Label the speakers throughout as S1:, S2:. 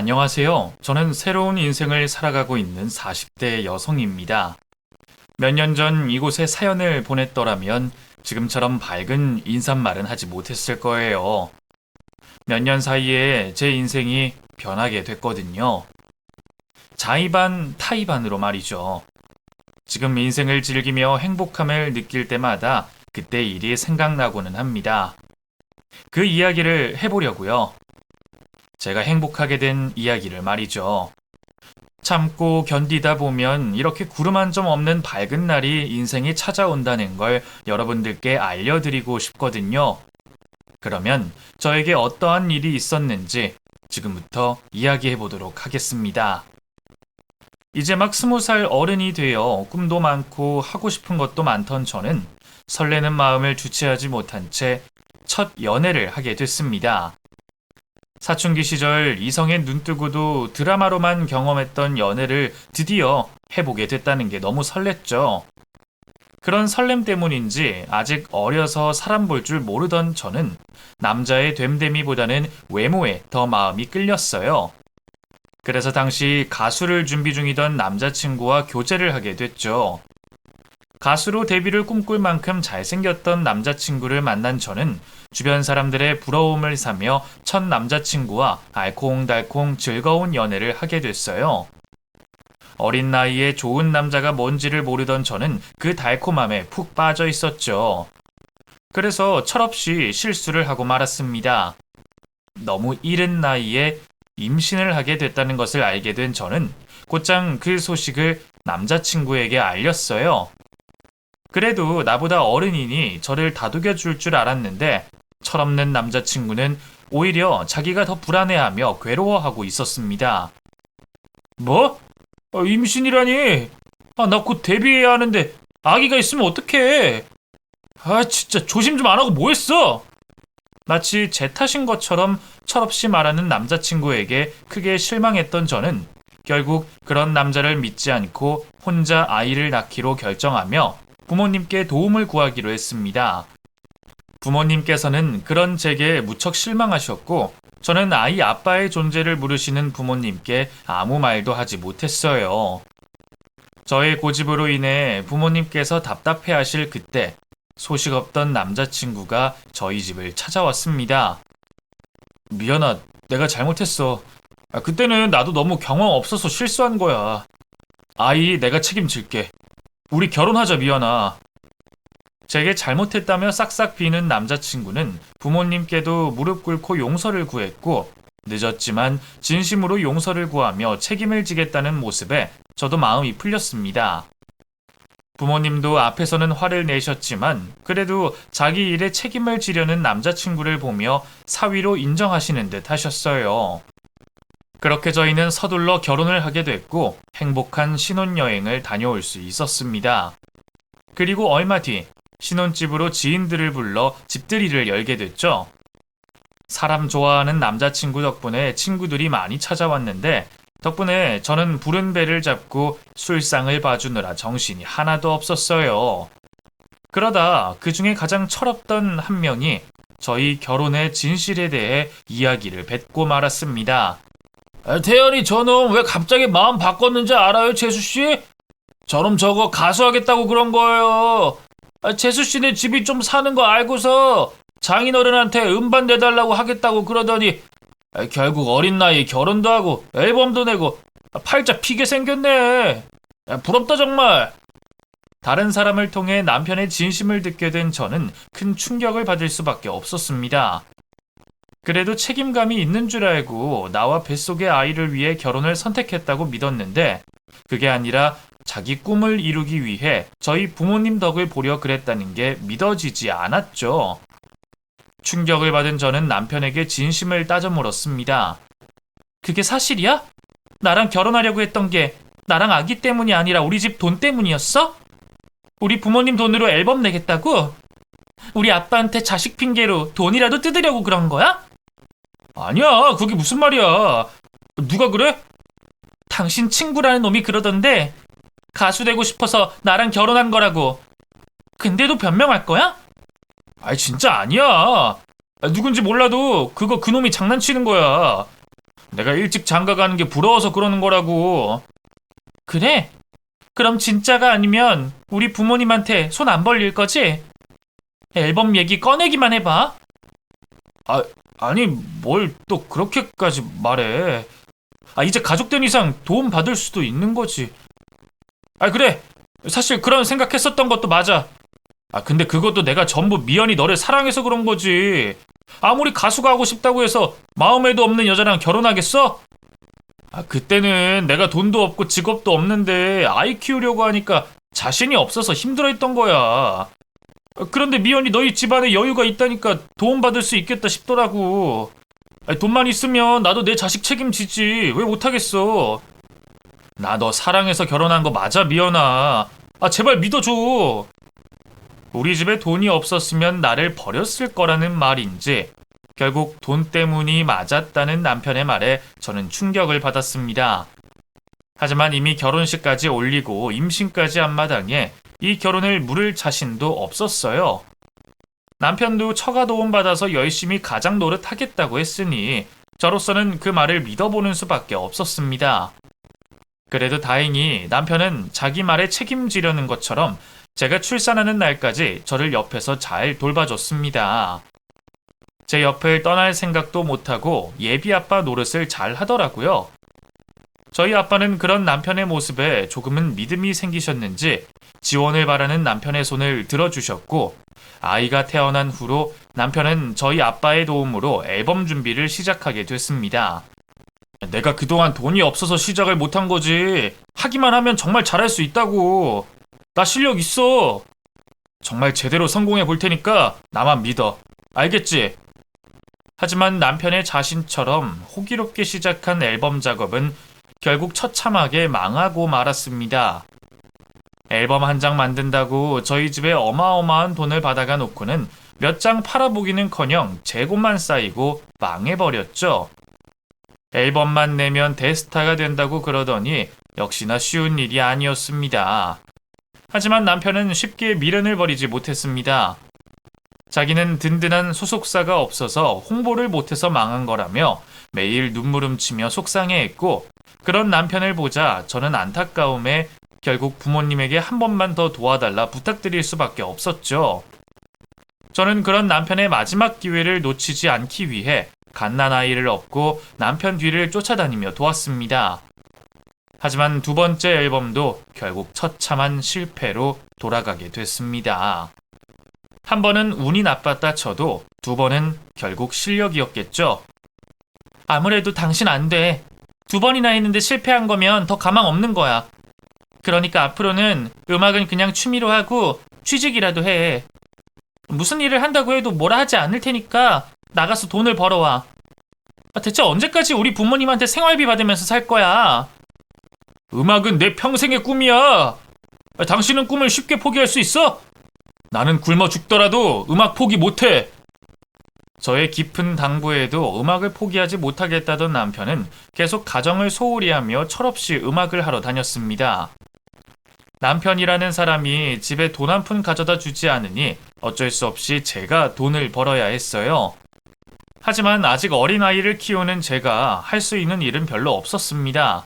S1: 안녕하세요. 저는 새로운 인생을 살아가고 있는 40대 여성입니다. 몇 년 전 이곳에 사연을 보냈더라면 지금처럼 밝은 인사말은 하지 못했을 거예요. 몇 년 사이에 제 인생이 변하게 됐거든요. 자의반, 타의반으로 말이죠. 지금 인생을 즐기며 행복함을 느낄 때마다 그때 일이 생각나고는 합니다. 그 이야기를 해보려고요. 제가 행복하게 된 이야기를 말이죠. 참고 견디다 보면 이렇게 구름 한 점 없는 밝은 날이 인생에 찾아온다는 걸 여러분들께 알려드리고 싶거든요. 그러면 저에게 어떠한 일이 있었는지 지금부터 이야기해 보도록 하겠습니다. 이제 막 20살 어른이 되어 꿈도 많고 하고 싶은 것도 많던 저는 설레는 마음을 주체하지 못한 채 첫 연애를 하게 됐습니다. 사춘기 시절 이성에 눈뜨고도 드라마로만 경험했던 연애를 드디어 해보게 됐다는 게 너무 설렜죠. 그런 설렘 때문인지 아직 어려서 사람 볼 줄 모르던 저는 남자의 됨됨이보다는 외모에 더 마음이 끌렸어요. 그래서 당시 가수를 준비 중이던 남자친구와 교제를 하게 됐죠. 가수로 데뷔를 꿈꿀 만큼 잘생겼던 남자친구를 만난 저는 주변 사람들의 부러움을 사며 첫 남자친구와 알콩달콩 즐거운 연애를 하게 됐어요. 어린 나이에 좋은 남자가 뭔지를 모르던 저는 그 달콤함에 푹 빠져 있었죠. 그래서 철없이 실수를 하고 말았습니다. 너무 이른 나이에 임신을 하게 됐다는 것을 알게 된 저는 곧장 그 소식을 남자친구에게 알렸어요. 그래도 나보다 어른이니 저를 다독여 줄 줄 알았는데 철없는 남자친구는 오히려 자기가 더 불안해하며 괴로워하고 있었습니다. 뭐? 임신이라니? 나 곧 데뷔해야 하는데 아기가 있으면 어떡해? 진짜 조심 좀 안 하고 뭐 했어? 마치 제 탓인 것처럼 철없이 말하는 남자친구에게 크게 실망했던 저는 결국 그런 남자를 믿지 않고 혼자 아이를 낳기로 결정하며 부모님께 도움을 구하기로 했습니다. 부모님께서는 그런 제게 무척 실망하셨고 저는 아이 아빠의 존재를 물으시는 부모님께 아무 말도 하지 못했어요. 저의 고집으로 인해 부모님께서 답답해하실 그때 소식 없던 남자친구가 저희 집을 찾아왔습니다. 미안하, 내가 잘못했어. 그때는 나도 너무 경험 없어서 실수한 거야. 아이 내가 책임질게. 우리 결혼하자 미연아. 제게 잘못했다며 싹싹 비는 남자친구는 부모님께도 무릎 꿇고 용서를 구했고 늦었지만 진심으로 용서를 구하며 책임을 지겠다는 모습에 저도 마음이 풀렸습니다. 부모님도 앞에서는 화를 내셨지만 그래도 자기 일에 책임을 지려는 남자친구를 보며 사위로 인정하시는 듯 하셨어요. 그렇게 저희는 서둘러 결혼을 하게 됐고 행복한 신혼여행을 다녀올 수 있었습니다. 그리고 얼마 뒤 신혼집으로 지인들을 불러 집들이를 열게 됐죠. 사람 좋아하는 남자친구 덕분에 친구들이 많이 찾아왔는데 덕분에 저는 부른 배를 잡고 술상을 봐주느라 정신이 하나도 없었어요. 그러다 그 중에 가장 철없던 한 명이 저희 결혼의 진실에 대해 이야기를 뱉고 말았습니다. 태연이 저놈 왜 갑자기 마음 바꿨는지 알아요, 재수씨? 저놈 저거 가수하겠다고 그런 거예요. 재수씨네 집이 좀 사는 거 알고서 장인어른한테 음반 내달라고 하겠다고 그러더니 결국 어린 나이에 결혼도 하고 앨범도 내고 팔자 피게 생겼네. 부럽다 정말. 다른 사람을 통해 남편의 진심을 듣게 된 저는 큰 충격을 받을 수밖에 없었습니다. 그래도 책임감이 있는 줄 알고 나와 뱃속의 아이를 위해 결혼을 선택했다고 믿었는데 그게 아니라 자기 꿈을 이루기 위해 저희 부모님 덕을 보려 그랬다는 게 믿어지지 않았죠. 충격을 받은 저는 남편에게 진심을 따져 물었습니다. 그게 사실이야? 나랑 결혼하려고 했던 게 나랑 아기 때문이 아니라 우리 집 돈 때문이었어? 우리 부모님 돈으로 앨범 내겠다고? 우리 아빠한테 자식 핑계로 돈이라도 뜯으려고 그런 거야? 아니야, 그게 무슨 말이야. 누가 그래? 당신 친구라는 놈이 그러던데 가수 되고 싶어서 나랑 결혼한 거라고. 근데도 변명할 거야? 진짜 아니야. 누군지 몰라도 그거 그놈이 장난치는 거야. 내가 일찍 장가 가는 게 부러워서 그러는 거라고. 그래? 그럼 진짜가 아니면 우리 부모님한테 손 안 벌릴 거지? 앨범 얘기 꺼내기만 해봐. 아니 뭘 또 그렇게까지 말해. 이제 가족된 이상 도움 받을 수도 있는 거지. 그래. 사실 그런 생각했었던 것도 맞아. 근데 그것도 내가 전부 미연이 너를 사랑해서 그런 거지. 아무리 가수가 하고 싶다고 해서 마음에도 없는 여자랑 결혼하겠어? 그때는 내가 돈도 없고 직업도 없는데 아이 키우려고 하니까 자신이 없어서 힘들어했던 거야. 그런데 미연이 너희 집안에 여유가 있다니까 도움받을 수 있겠다 싶더라고. 돈만 있으면 나도 내 자식 책임지지. 왜 못하겠어? 나 너 사랑해서 결혼한 거 맞아, 미연아. 제발 믿어줘. 우리 집에 돈이 없었으면 나를 버렸을 거라는 말인지 결국 돈 때문이 맞았다는 남편의 말에 저는 충격을 받았습니다. 하지만 이미 결혼식까지 올리고 임신까지 한 마당에 이 결혼을 물을 자신도 없었어요. 남편도 처가 도움받아서 열심히 가장 노릇하겠다고 했으니 저로서는 그 말을 믿어보는 수밖에 없었습니다. 그래도 다행히 남편은 자기 말에 책임지려는 것처럼 제가 출산하는 날까지 저를 옆에서 잘 돌봐줬습니다. 제 옆을 떠날 생각도 못하고 예비 아빠 노릇을 잘 하더라고요. 저희 아빠는 그런 남편의 모습에 조금은 믿음이 생기셨는지 지원을 바라는 남편의 손을 들어주셨고 아이가 태어난 후로 남편은 저희 아빠의 도움으로 앨범 준비를 시작하게 됐습니다. 내가 그동안 돈이 없어서 시작을 못한 거지. 하기만 하면 정말 잘할 수 있다고. 나 실력 있어. 정말 제대로 성공해 볼 테니까 나만 믿어. 알겠지? 하지만 남편의 자신처럼 호기롭게 시작한 앨범 작업은 결국 처참하게 망하고 말았습니다. 앨범 한 장 만든다고 저희 집에 어마어마한 돈을 받아가 놓고는 몇 장 팔아보기는커녕 재고만 쌓이고 망해버렸죠. 앨범만 내면 대스타가 된다고 그러더니 역시나 쉬운 일이 아니었습니다. 하지만 남편은 쉽게 미련을 버리지 못했습니다. 자기는 든든한 소속사가 없어서 홍보를 못해서 망한 거라며 매일 눈물 훔치며 속상해했고 그런 남편을 보자 저는 안타까움에 결국 부모님에게 한 번만 더 도와달라 부탁드릴 수밖에 없었죠. 저는 그런 남편의 마지막 기회를 놓치지 않기 위해 갓난아이를 업고 남편 뒤를 쫓아다니며 도왔습니다. 하지만 두 번째 앨범도 결국 처참한 실패로 돌아가게 됐습니다. 한 번은 운이 나빴다 쳐도 두 번은 결국 실력이었겠죠. 아무래도 당신 안 돼. 두 번이나 했는데 실패한 거면 더 가망 없는 거야. 그러니까 앞으로는 음악은 그냥 취미로 하고 취직이라도 해. 무슨 일을 한다고 해도 뭐라 하지 않을 테니까 나가서 돈을 벌어와. 대체 언제까지 우리 부모님한테 생활비 받으면서 살 거야? 음악은 내 평생의 꿈이야. 당신은 꿈을 쉽게 포기할 수 있어? 나는 굶어 죽더라도 음악 포기 못해. 저의 깊은 당부에도 음악을 포기하지 못하겠다던 남편은 계속 가정을 소홀히 하며 철없이 음악을 하러 다녔습니다. 남편이라는 사람이 집에 돈 한 푼 가져다 주지 않으니 어쩔 수 없이 제가 돈을 벌어야 했어요. 하지만 아직 어린아이를 키우는 제가 할 수 있는 일은 별로 없었습니다.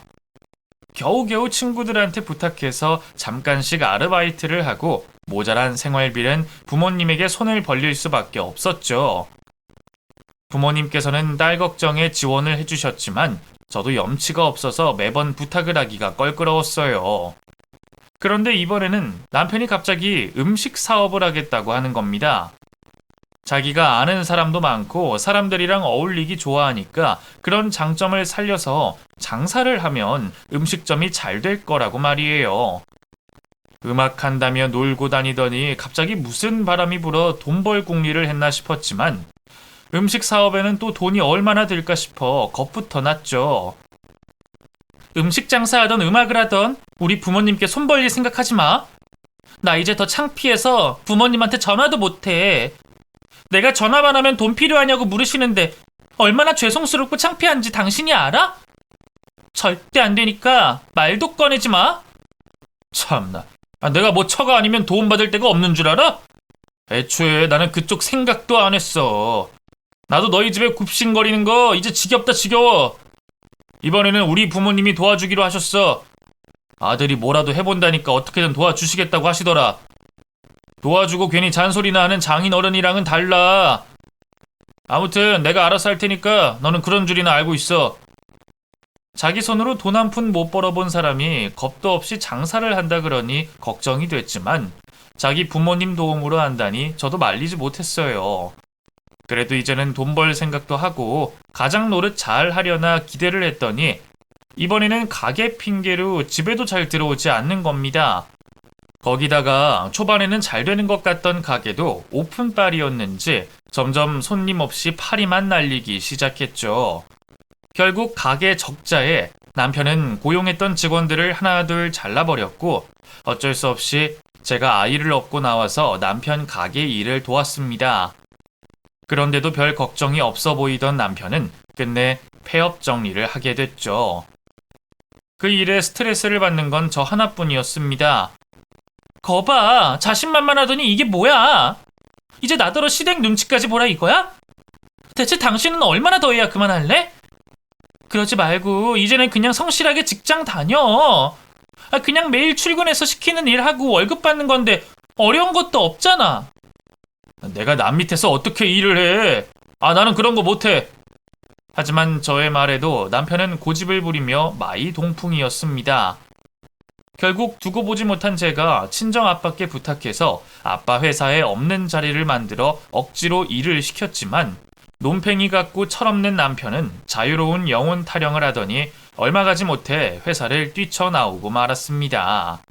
S1: 겨우겨우 친구들한테 부탁해서 잠깐씩 아르바이트를 하고 모자란 생활비는 부모님에게 손을 벌릴 수밖에 없었죠. 부모님께서는 딸 걱정에 지원을 해주셨지만 저도 염치가 없어서 매번 부탁을 하기가 껄끄러웠어요. 그런데 이번에는 남편이 갑자기 음식 사업을 하겠다고 하는 겁니다. 자기가 아는 사람도 많고 사람들이랑 어울리기 좋아하니까 그런 장점을 살려서 장사를 하면 음식점이 잘 될 거라고 말이에요. 음악한다며 놀고 다니더니 갑자기 무슨 바람이 불어 돈 벌 궁리를 했나 싶었지만 음식 사업에는 또 돈이 얼마나 들까 싶어 겁부터 났죠. 음식 장사하던 음악을 하던 우리 부모님께 손 벌릴 생각하지 마. 나 이제 더 창피해서 부모님한테 전화도 못해. 내가 전화만 하면 돈 필요하냐고 물으시는데 얼마나 죄송스럽고 창피한지 당신이 알아? 절대 안 되니까 말도 꺼내지 마. 참나. 내가 뭐 처가 아니면 도움받을 데가 없는 줄 알아? 애초에 나는 그쪽 생각도 안 했어. 나도 너희 집에 굽신거리는 거 이제 지겹다 지겨워. 이번에는 우리 부모님이 도와주기로 하셨어. 아들이 뭐라도 해본다니까 어떻게든 도와주시겠다고 하시더라. 도와주고 괜히 잔소리나 하는 장인어른이랑은 달라. 아무튼 내가 알아서 할 테니까 너는 그런 줄이나 알고 있어. 자기 손으로 돈 한 푼 못 벌어본 사람이 겁도 없이 장사를 한다 그러니 걱정이 됐지만 자기 부모님 도움으로 한다니 저도 말리지 못했어요. 그래도 이제는 돈 벌 생각도 하고 가장 노릇 잘 하려나 기대를 했더니 이번에는 가게 핑계로 집에도 잘 들어오지 않는 겁니다. 거기다가 초반에는 잘 되는 것 같던 가게도 오픈빨이었는지 점점 손님 없이 파리만 날리기 시작했죠. 결국 가게 적자에 남편은 고용했던 직원들을 하나둘 잘라버렸고 어쩔 수 없이 제가 아이를 업고 나와서 남편 가게 일을 도왔습니다. 그런데도 별 걱정이 없어 보이던 남편은 끝내 폐업 정리를 하게 됐죠. 그 일에 스트레스를 받는 건 저 하나뿐이었습니다. 거봐, 자신만만하더니 이게 뭐야? 이제 나더러 시댁 눈치까지 보라 이거야? 대체 당신은 얼마나 더 해야 그만할래? 그러지 말고 이제는 그냥 성실하게 직장 다녀. 그냥 매일 출근해서 시키는 일 하고 월급 받는 건데 어려운 것도 없잖아. 내가 남 밑에서 어떻게 일을 해? 나는 그런 거 못해. 하지만 저의 말에도 남편은 고집을 부리며 마이동풍이었습니다. 결국 두고 보지 못한 제가 친정 아빠께 부탁해서 아빠 회사에 없는 자리를 만들어 억지로 일을 시켰지만 논팽이 같고 철없는 남편은 자유로운 영혼 타령을 하더니 얼마 가지 못해 회사를 뛰쳐나오고 말았습니다.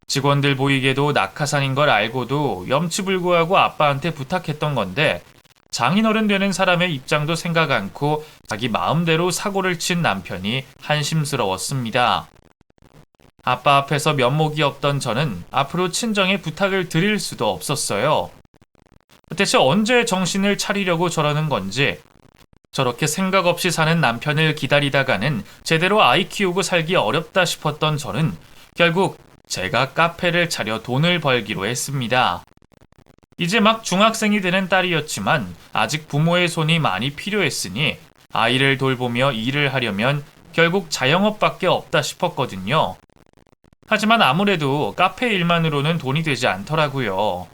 S1: 직원들 보이게도 낙하산인 걸 알고도 염치불구하고 아빠한테 부탁했던 건데 장인어른 되는 사람의 입장도 생각 않고 자기 마음대로 사고를 친 남편이 한심스러웠습니다. 아빠 앞에서 면목이 없던 저는 앞으로 친정에 부탁을 드릴 수도 없었어요. 대체 언제 정신을 차리려고 저러는 건지, 저렇게 생각 없이 사는 남편을 기다리다가는 제대로 아이 키우고 살기 어렵다 싶었던 저는 결국 제가 카페를 차려 돈을 벌기로 했습니다. 이제 막 중학생이 되는 딸이었지만 아직 부모의 손이 많이 필요했으니 아이를 돌보며 일을 하려면 결국 자영업밖에 없다 싶었거든요. 하지만 아무래도 카페 일만으로는 돈이 되지 않더라고요.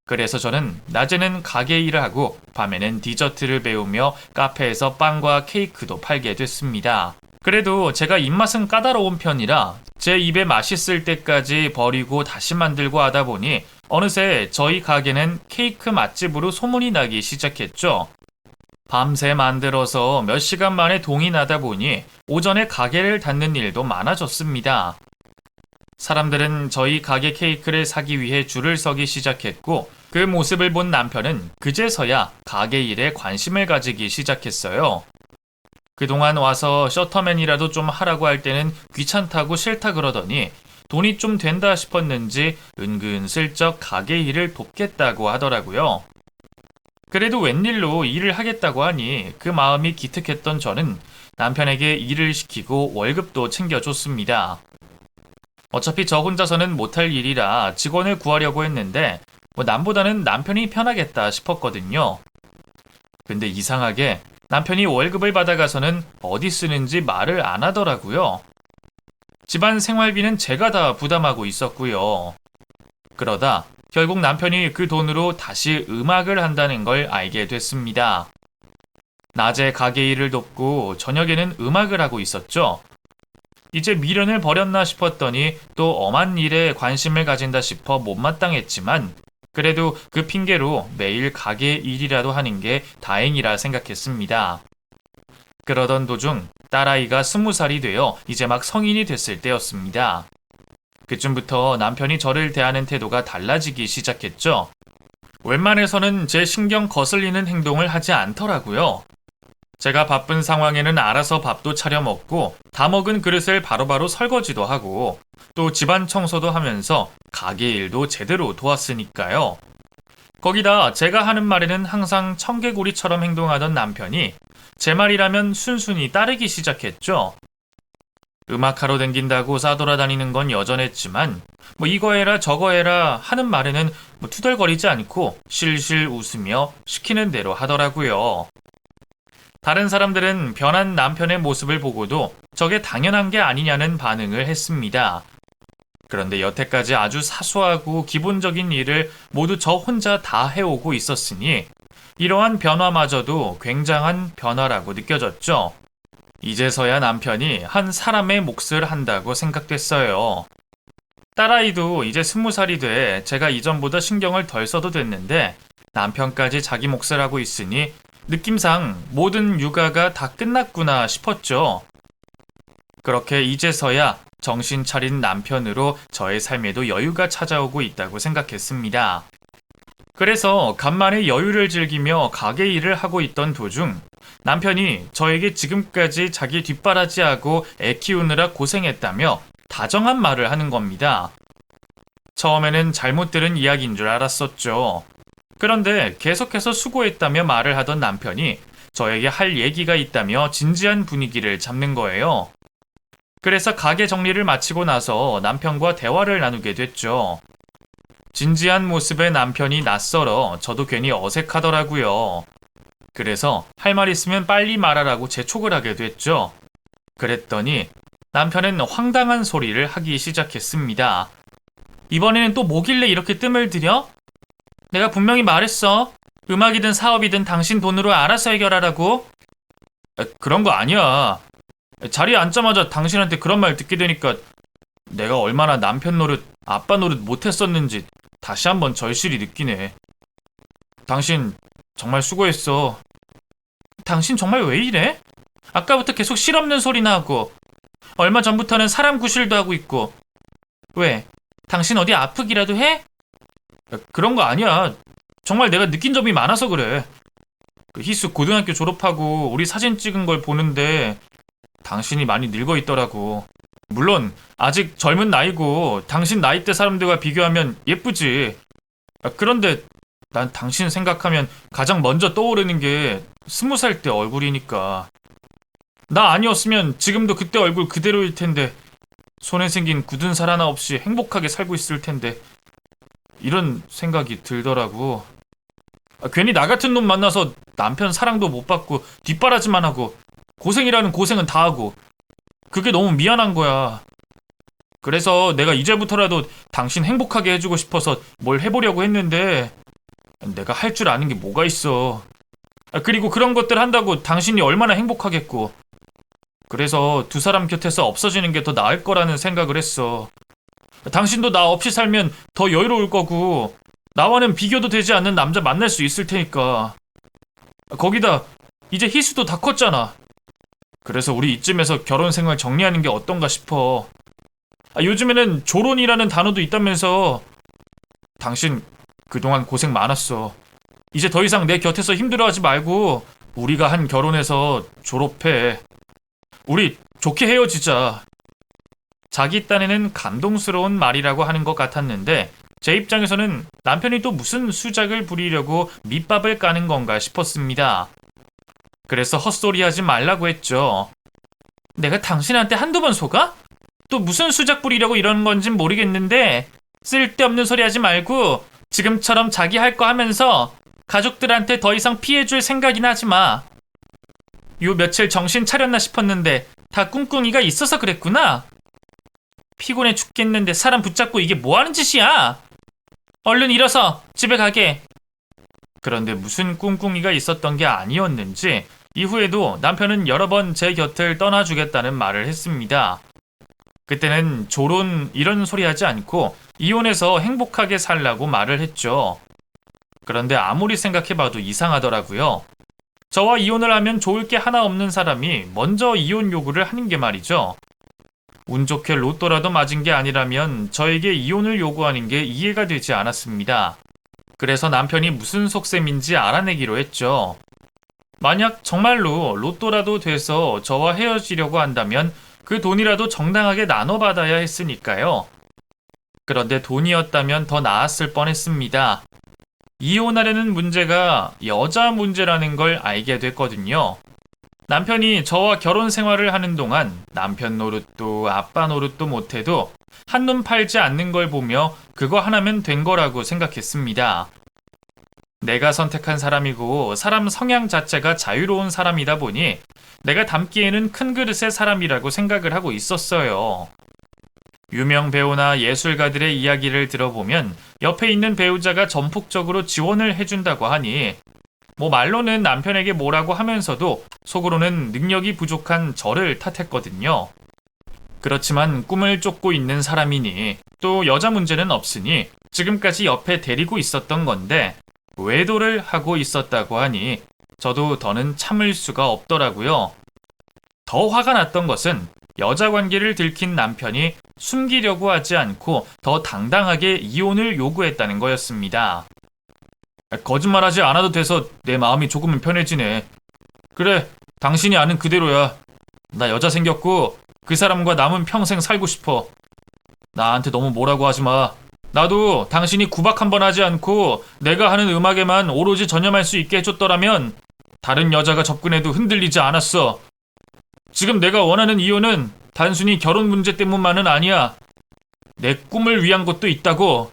S1: 그래서 저는 낮에는 가게 일을 하고 밤에는 디저트를 배우며 카페에서 빵과 케이크도 팔게 됐습니다. 그래도 제가 입맛은 까다로운 편이라 제 입에 맛있을 때까지 버리고 다시 만들고 하다 보니 어느새 저희 가게는 케이크 맛집으로 소문이 나기 시작했죠. 밤새 만들어서 몇 시간 만에 동이 나다 보니 오전에 가게를 닫는 일도 많아졌습니다. 사람들은 저희 가게 케이크를 사기 위해 줄을 서기 시작했고 그 모습을 본 남편은 그제서야 가게 일에 관심을 가지기 시작했어요. 그동안 와서 셔터맨이라도 좀 하라고 할 때는 귀찮다고 싫다 그러더니 돈이 좀 된다 싶었는지 은근슬쩍 가게 일을 돕겠다고 하더라고요. 그래도 웬일로 일을 하겠다고 하니 그 마음이 기특했던 저는 남편에게 일을 시키고 월급도 챙겨줬습니다. 어차피 저 혼자서는 못할 일이라 직원을 구하려고 했는데 남보다는 남편이 편하겠다 싶었거든요. 근데 이상하게 남편이 월급을 받아가서는 어디 쓰는지 말을 안 하더라고요. 집안 생활비는 제가 다 부담하고 있었고요. 그러다 결국 남편이 그 돈으로 다시 음악을 한다는 걸 알게 됐습니다. 낮에 가게 일을 돕고 저녁에는 음악을 하고 있었죠. 이제 미련을 버렸나 싶었더니 또 엄한 일에 관심을 가진다 싶어 못마땅했지만 그래도 그 핑계로 매일 가게 일이라도 하는 게 다행이라 생각했습니다. 그러던 도중 딸아이가 20살이 되어 이제 막 성인이 됐을 때였습니다. 그쯤부터 남편이 저를 대하는 태도가 달라지기 시작했죠. 웬만해서는 제 신경 거슬리는 행동을 하지 않더라고요. 제가 바쁜 상황에는 알아서 밥도 차려 먹고 다 먹은 그릇을 바로바로 설거지도 하고 또 집안 청소도 하면서 가게 일도 제대로 도왔으니까요. 거기다 제가 하는 말에는 항상 청개구리처럼 행동하던 남편이 제 말이라면 순순히 따르기 시작했죠. 음악하러 댕긴다고 싸돌아다니는 건 여전했지만 이거 해라 저거 해라 하는 말에는 투덜거리지 않고 실실 웃으며 시키는 대로 하더라고요. 다른 사람들은 변한 남편의 모습을 보고도 저게 당연한 게 아니냐는 반응을 했습니다. 그런데 여태까지 아주 사소하고 기본적인 일을 모두 저 혼자 다 해오고 있었으니 이러한 변화마저도 굉장한 변화라고 느껴졌죠. 이제서야 남편이 한 사람의 몫을 한다고 생각됐어요. 딸아이도 이제 20살이 돼 제가 이전보다 신경을 덜 써도 됐는데 남편까지 자기 몫을 하고 있으니 느낌상 모든 육아가 다 끝났구나 싶었죠. 그렇게 이제서야 정신 차린 남편으로 저의 삶에도 여유가 찾아오고 있다고 생각했습니다. 그래서 간만에 여유를 즐기며 가게 일을 하고 있던 도중 남편이 저에게 지금까지 자기 뒷바라지하고 애 키우느라 고생했다며 다정한 말을 하는 겁니다. 처음에는 잘못 들은 이야기인 줄 알았었죠. 그런데 계속해서 수고했다며 말을 하던 남편이 저에게 할 얘기가 있다며 진지한 분위기를 잡는 거예요. 그래서 가게 정리를 마치고 나서 남편과 대화를 나누게 됐죠. 진지한 모습의 남편이 낯설어 저도 괜히 어색하더라고요. 그래서 할 말 있으면 빨리 말하라고 재촉을 하게 됐죠. 그랬더니 남편은 황당한 소리를 하기 시작했습니다. 이번에는 또 뭐길래 이렇게 뜸을 들여? 내가 분명히 말했어. 음악이든 사업이든 당신 돈으로 알아서 해결하라고. 그런 거 아니야. 자리에 앉자마자 당신한테 그런 말 듣게 되니까 내가 얼마나 남편 노릇, 아빠 노릇 못했었는지 다시 한번 절실히 느끼네. 당신 정말 수고했어. 당신 정말 왜 이래? 아까부터 계속 실없는 소리나 하고 얼마 전부터는 사람 구실도 하고 있고. 왜? 당신 어디 아프기라도 해? 그런 거 아니야. 정말 내가 느낀 점이 많아서 그래. 희수 고등학교 졸업하고 우리 사진 찍은 걸 보는데 당신이 많이 늙어 있더라고. 물론 아직 젊은 나이고 당신 나이대 사람들과 비교하면 예쁘지. 그런데 난 당신 생각하면 가장 먼저 떠오르는 게 20살 때 얼굴이니까. 나 아니었으면 지금도 그때 얼굴 그대로일 텐데 손에 생긴 굳은 살 하나 없이 행복하게 살고 있을 텐데 이런 생각이 들더라고. 괜히 나 같은 놈 만나서 남편 사랑도 못 받고 뒷바라지만 하고 고생이라는 고생은 다 하고 그게 너무 미안한 거야. 그래서 내가 이제부터라도 당신 행복하게 해주고 싶어서 뭘 해보려고 했는데 내가 할 줄 아는 게 뭐가 있어. 그리고 그런 것들 한다고 당신이 얼마나 행복하겠고. 그래서 두 사람 곁에서 없어지는 게 더 나을 거라는 생각을 했어. 당신도 나 없이 살면 더 여유로울 거고 나와는 비교도 되지 않는 남자 만날 수 있을 테니까. 거기다 이제 희수도 다 컸잖아. 그래서 우리 이쯤에서 결혼 생활 정리하는 게 어떤가 싶어. 요즘에는 조론이라는 단어도 있다면서. 당신 그동안 고생 많았어. 이제 더 이상 내 곁에서 힘들어하지 말고 우리가 한 결혼해서 졸업해. 우리 좋게 헤어지자. 자기 딴에는 감동스러운 말이라고 하는 것 같았는데 제 입장에서는 남편이 또 무슨 수작을 부리려고 밑밥을 까는 건가 싶었습니다. 그래서 헛소리하지 말라고 했죠. 내가 당신한테 한두 번 속아? 또 무슨 수작 부리려고 이러는 건진 모르겠는데 쓸데없는 소리 하지 말고 지금처럼 자기 할 거 하면서 가족들한테 더 이상 피해줄 생각이나 하지 마. 요 며칠 정신 차렸나 싶었는데 다 꿍꿍이가 있어서 그랬구나. 피곤해 죽겠는데 사람 붙잡고 이게 뭐 하는 짓이야? 얼른 일어서 집에 가게. 그런데 무슨 꿍꿍이가 있었던 게 아니었는지 이후에도 남편은 여러 번 제 곁을 떠나주겠다는 말을 했습니다. 그때는 조론 이런 소리 하지 않고 이혼해서 행복하게 살라고 말을 했죠. 그런데 아무리 생각해봐도 이상하더라고요. 저와 이혼을 하면 좋을 게 하나 없는 사람이 먼저 이혼 요구를 하는 게 말이죠. 운 좋게 로또라도 맞은 게 아니라면 저에게 이혼을 요구하는 게 이해가 되지 않았습니다. 그래서 남편이 무슨 속셈인지 알아내기로 했죠. 만약 정말로 로또라도 돼서 저와 헤어지려고 한다면 그 돈이라도 정당하게 나눠받아야 했으니까요. 그런데 돈이었다면 더 나았을 뻔했습니다. 이혼하려는 문제가 여자 문제라는 걸 알게 됐거든요. 남편이 저와 결혼 생활을 하는 동안 남편 노릇도 아빠 노릇도 못해도 한눈 팔지 않는 걸 보며 그거 하나면 된 거라고 생각했습니다. 내가 선택한 사람이고 사람 성향 자체가 자유로운 사람이다 보니 내가 담기에는 큰 그릇의 사람이라고 생각을 하고 있었어요. 유명 배우나 예술가들의 이야기를 들어보면 옆에 있는 배우자가 전폭적으로 지원을 해준다고 하니 말로는 남편에게 뭐라고 하면서도 속으로는 능력이 부족한 저를 탓했거든요. 그렇지만 꿈을 쫓고 있는 사람이니 또 여자 문제는 없으니 지금까지 옆에 데리고 있었던 건데 외도를 하고 있었다고 하니 저도 더는 참을 수가 없더라고요. 더 화가 났던 것은 여자 관계를 들킨 남편이 숨기려고 하지 않고 더 당당하게 이혼을 요구했다는 거였습니다. 거짓말하지 않아도 돼서 내 마음이 조금은 편해지네. 그래, 당신이 아는 그대로야. 나 여자 생겼고 그 사람과 남은 평생 살고 싶어. 나한테 너무 뭐라고 하지 마. 나도 당신이 구박 한번 하지 않고 내가 하는 음악에만 오로지 전념할 수 있게 해줬더라면 다른 여자가 접근해도 흔들리지 않았어. 지금 내가 원하는 이혼은 단순히 결혼 문제 때문만은 아니야. 내 꿈을 위한 것도 있다고.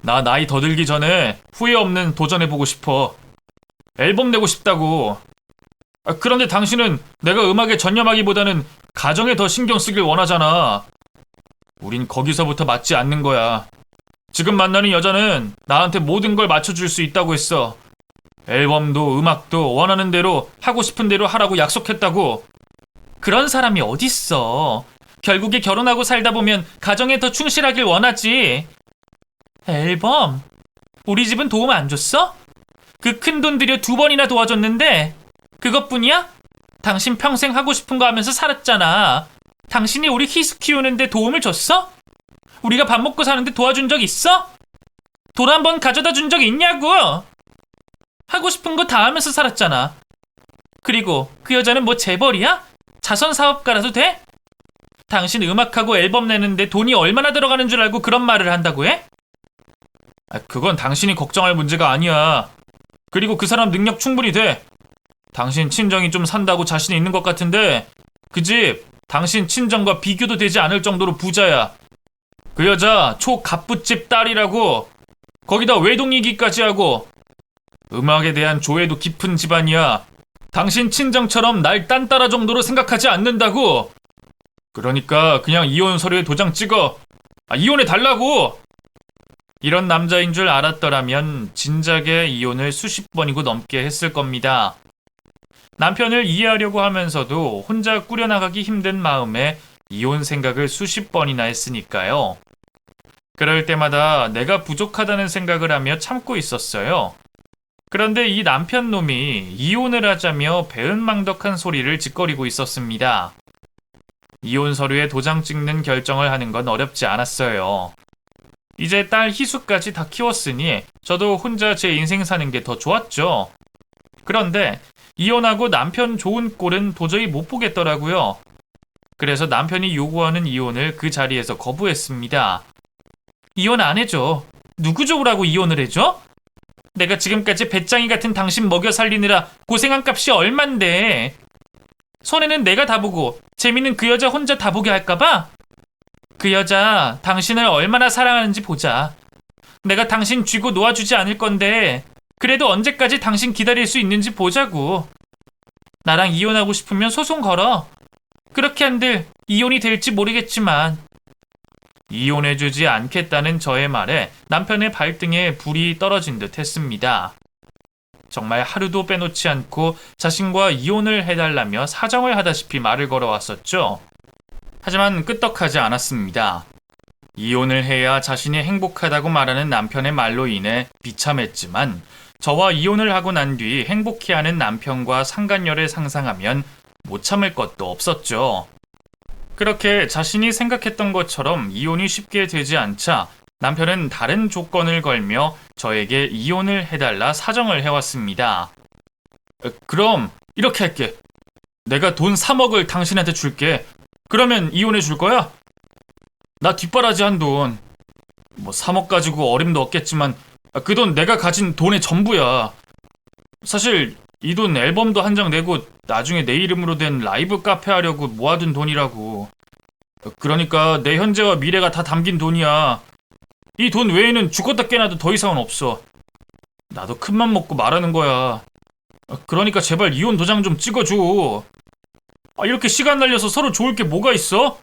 S1: 나 나이 더 들기 전에 후회 없는 도전해보고 싶어. 앨범 내고 싶다고. 그런데 당신은 내가 음악에 전념하기보다는 가정에 더 신경 쓰길 원하잖아. 우린 거기서부터 맞지 않는 거야. 지금 만나는 여자는 나한테 모든 걸 맞춰줄 수 있다고 했어. 앨범도 음악도 원하는 대로 하고 싶은 대로 하라고 약속했다고. 그런 사람이 어딨어. 결국에 결혼하고 살다 보면 가정에 더 충실하길 원하지. 앨범? 우리 집은 도움 안 줬어? 그 큰 돈 들여 2번이나 도와줬는데 그것뿐이야? 당신 평생 하고 싶은 거 하면서 살았잖아. 당신이 우리 희수 키우는데 도움을 줬어? 우리가 밥 먹고 사는데 도와준 적 있어? 돈 한 번 가져다 준 적 있냐고? 하고 싶은 거 다 하면서 살았잖아. 그리고 그 여자는 뭐 재벌이야? 자선 사업가라도 돼? 당신 음악하고 앨범 내는데 돈이 얼마나 들어가는 줄 알고 그런 말을 한다고 해? 그건 당신이 걱정할 문제가 아니야. 그리고 그 사람 능력 충분히 돼. 당신 친정이 좀 산다고 자신이 있는 것 같은데 그 집 당신 친정과 비교도 되지 않을 정도로 부자야. 그 여자 초갑부집 딸이라고. 거기다 외동이기까지 하고. 음악에 대한 조예도 깊은 집안이야. 당신 친정처럼 날 딴따라 정도로 생각하지 않는다고. 그러니까 그냥 이혼 서류에 도장 찍어. 이혼해 달라고. 이런 남자인 줄 알았더라면 진작에 이혼을 수십 번이고 넘게 했을 겁니다. 남편을 이해하려고 하면서도 혼자 꾸려나가기 힘든 마음에 이혼 생각을 수십 번이나 했으니까요. 그럴 때마다 내가 부족하다는 생각을 하며 참고 있었어요. 그런데 이 남편 놈이 이혼을 하자며 배은망덕한 소리를 짓거리고 있었습니다. 이혼 서류에 도장 찍는 결정을 하는 건 어렵지 않았어요. 이제 딸 희수까지 다 키웠으니 저도 혼자 제 인생 사는 게 더 좋았죠. 그런데 이혼하고 남편 좋은 꼴은 도저히 못 보겠더라고요. 그래서 남편이 요구하는 이혼을 그 자리에서 거부했습니다. 이혼 안 해줘. 누구 좋으라고 이혼을 해줘? 내가 지금까지 배짱이 같은 당신 먹여 살리느라 고생한 값이 얼만데. 손해는 내가 다 보고 재미는 그 여자 혼자 다 보게 할까봐? 그 여자 당신을 얼마나 사랑하는지 보자. 내가 당신 쥐고 놓아주지 않을 건데 그래도 언제까지 당신 기다릴 수 있는지 보자고. 나랑 이혼하고 싶으면 소송 걸어. 그렇게 한들 이혼이 될지 모르겠지만. 이혼해주지 않겠다는 저의 말에 남편의 발등에 불이 떨어진 듯 했습니다. 정말 하루도 빼놓지 않고 자신과 이혼을 해달라며 사정을 하다시피 말을 걸어왔었죠. 하지만 끄떡하지 않았습니다. 이혼을 해야 자신이 행복하다고 말하는 남편의 말로 인해 비참했지만 저와 이혼을 하고 난 뒤 행복해하는 남편과 상간녀를 상상하면 못 참을 것도 없었죠. 그렇게 자신이 생각했던 것처럼 이혼이 쉽게 되지 않자 남편은 다른 조건을 걸며 저에게 이혼을 해달라 사정을 해왔습니다. 그럼 이렇게 할게. 내가 돈 3억을 당신한테 줄게. 그러면 이혼해 줄 거야? 나 뒷바라지 한 돈. 3억 가지고 어림도 없겠지만 그 돈 내가 가진 돈의 전부야. 사실 이 돈 앨범도 한 장 내고 나중에 내 이름으로 된 라이브 카페 하려고 모아둔 돈이라고. 그러니까 내 현재와 미래가 다 담긴 돈이야. 이 돈 외에는 죽었다 깨나도 더 이상은 없어. 나도 큰맘 먹고 말하는 거야. 그러니까 제발 이혼 도장 좀 찍어줘. 이렇게 시간 날려서 서로 좋을 게 뭐가 있어?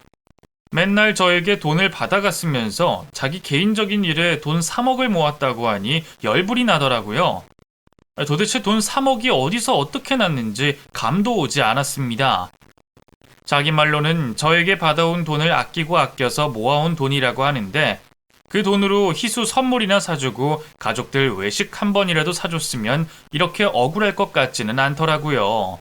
S1: 맨날 저에게 돈을 받아갔으면서 자기 개인적인 일에 돈 3억을 모았다고 하니 열불이 나더라고요. 도대체 돈 3억이 어디서 어떻게 났는지 감도 오지 않았습니다. 자기 말로는 저에게 받아온 돈을 아끼고 아껴서 모아온 돈이라고 하는데 그 돈으로 희수 선물이나 사주고 가족들 외식 한 번이라도 사줬으면 이렇게 억울할 것 같지는 않더라고요.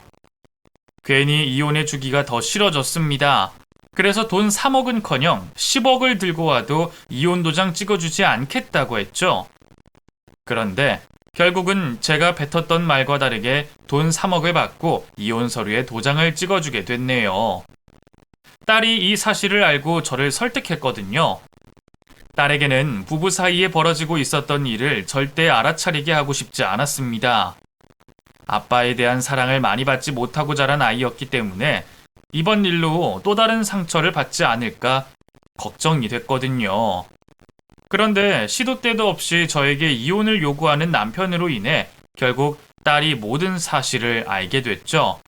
S1: 괜히 이혼해 주기가 더 싫어졌습니다. 그래서 돈 3억은커녕 10억을 들고 와도 이혼 도장 찍어주지 않겠다고 했죠. 그런데 결국은 제가 뱉었던 말과 다르게 돈 3억을 받고 이혼 서류에 도장을 찍어주게 됐네요. 딸이 이 사실을 알고 저를 설득했거든요. 딸에게는 부부 사이에 벌어지고 있었던 일을 절대 알아차리게 하고 싶지 않았습니다. 아빠에 대한 사랑을 많이 받지 못하고 자란 아이였기 때문에 이번 일로 또 다른 상처를 받지 않을까 걱정이 됐거든요. 그런데 시도 때도 없이 저에게 이혼을 요구하는 남편으로 인해 결국 딸이 모든 사실을 알게 됐죠.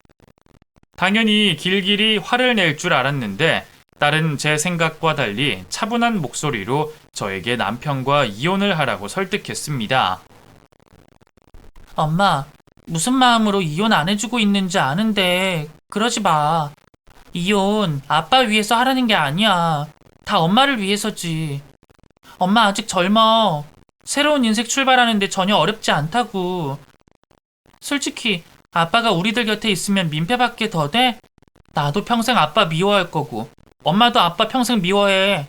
S1: 당연히 길길이 화를 낼 줄 알았는데 딸은 제 생각과 달리 차분한 목소리로 저에게 남편과 이혼을 하라고 설득했습니다.
S2: 엄마, 무슨 마음으로 이혼 안 해주고 있는지 아는데 그러지 마. 이혼 아빠 위해서 하라는 게 아니야. 다 엄마를 위해서지. 엄마 아직 젊어. 새로운 인생 출발하는데 전혀 어렵지 않다고. 솔직히 아빠가 우리들 곁에 있으면 민폐밖에 더 돼? 나도 평생 아빠 미워할 거고 엄마도 아빠 평생 미워해.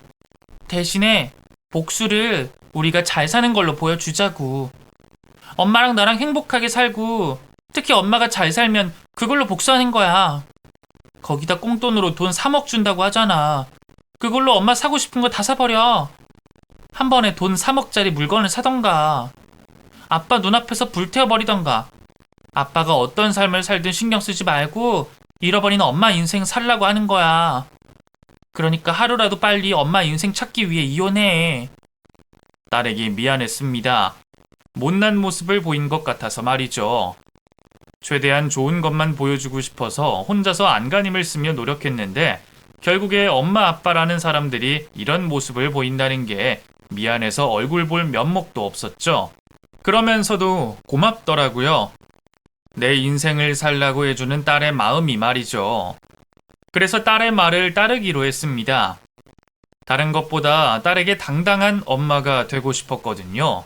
S2: 대신에 복수를 우리가 잘 사는 걸로 보여주자고. 엄마랑 나랑 행복하게 살고 특히 엄마가 잘 살면 그걸로 복수하는 거야. 거기다 꽁돈으로 돈 3억 준다고 하잖아. 그걸로 엄마 사고 싶은 거 다 사버려. 한 번에 돈 3억짜리 물건을 사던가. 아빠 눈앞에서 불태워버리던가. 아빠가 어떤 삶을 살든 신경 쓰지 말고 잃어버린 엄마 인생 살라고 하는 거야. 그러니까 하루라도 빨리 엄마 인생 찾기 위해 이혼해.
S1: 딸에게 미안했습니다. 못난 모습을 보인 것 같아서 말이죠. 최대한 좋은 것만 보여주고 싶어서 혼자서 안간힘을 쓰며 노력했는데 결국에 엄마 아빠라는 사람들이 이런 모습을 보인다는 게 미안해서 얼굴 볼 면목도 없었죠. 그러면서도 고맙더라고요. 내 인생을 살라고 해주는 딸의 마음이 말이죠. 그래서 딸의 말을 따르기로 했습니다. 다른 것보다 딸에게 당당한 엄마가 되고 싶었거든요.